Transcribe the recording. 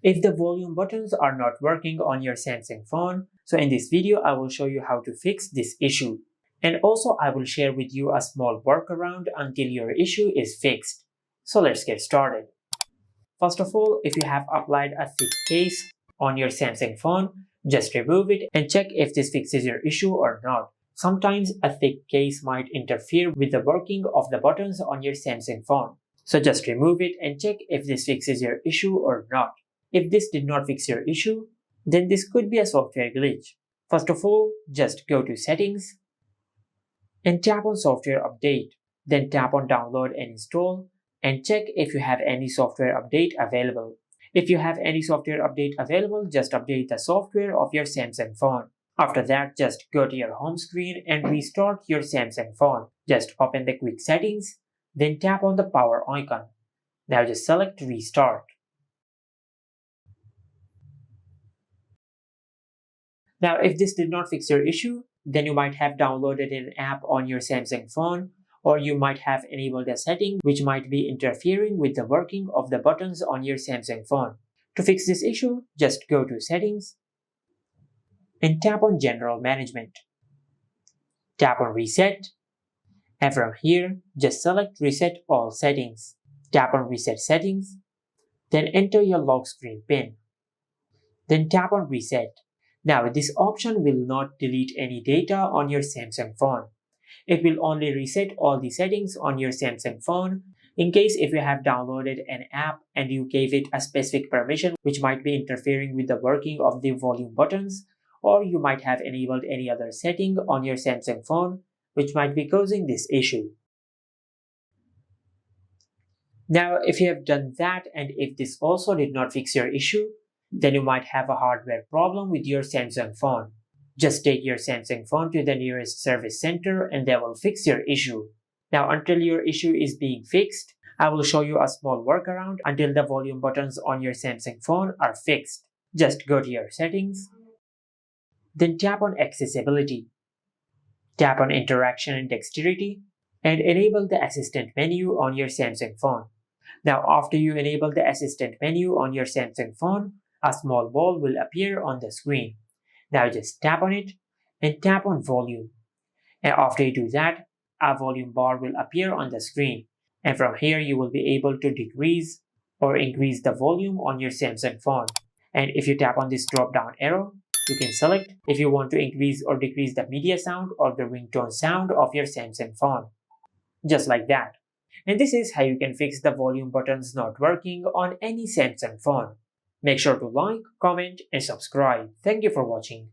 if the volume buttons are not working on your Samsung phone. So in this video, I will show you how to fix this issue. And also I will share with you a small workaround until your issue is fixed. So let's get started. First of all, if you have applied a thick case on your Samsung phone, just remove it and check if this fixes your issue or not. Sometimes a thick case might interfere with the working of the buttons on your Samsung phone. So just remove it and check if this fixes your issue or not. If this did not fix your issue, then this could be a software glitch. First of all, just go to Settings and tap on Software Update. Then tap on Download and Install and check if you have any software update available. If you have any software update available, just update the software of your Samsung phone. After that, just go to your home screen and restart your Samsung phone. Just open the quick settings, then tap on the power icon. Now just select Restart. Now if this did not fix your issue, then you might have downloaded an app on your Samsung phone, or you might have enabled a setting which might be interfering with the working of the buttons on your Samsung phone. To fix this issue, just go to Settings and tap on General Management. Tap on Reset, and from here, just select Reset All Settings. Tap on Reset Settings, then enter your lock screen PIN. Then tap on Reset. Now this option will not delete any data on your Samsung phone. It will only reset all the settings on your Samsung phone in case if you have downloaded an app and you gave it a specific permission which might be interfering with the working of the volume buttons, or you might have enabled any other setting on your Samsung phone which might be causing this issue. Now if you have done that and if this also did not fix your issue, then you might have a hardware problem with your Samsung phone. Just take your Samsung phone to the nearest service center and they will fix your issue. Now until your issue is being fixed, I will show you a small workaround until the volume buttons on your Samsung phone are fixed. Just go to your settings, then tap on Accessibility. Tap on Interaction and Dexterity and enable the Assistant menu on your Samsung phone. Now after you enable the Assistant menu on your Samsung phone, a small ball will appear on the screen. Now just tap on it and tap on Volume. And after you do that, a volume bar will appear on the screen. And from here you will be able to decrease or increase the volume on your Samsung phone. And if you tap on this drop down arrow, you can select if you want to increase or decrease the media sound or the ringtone sound of your Samsung phone. Just like that. And this is how you can fix the volume buttons not working on any Samsung phone. Make sure to like, comment, and subscribe. Thank you for watching.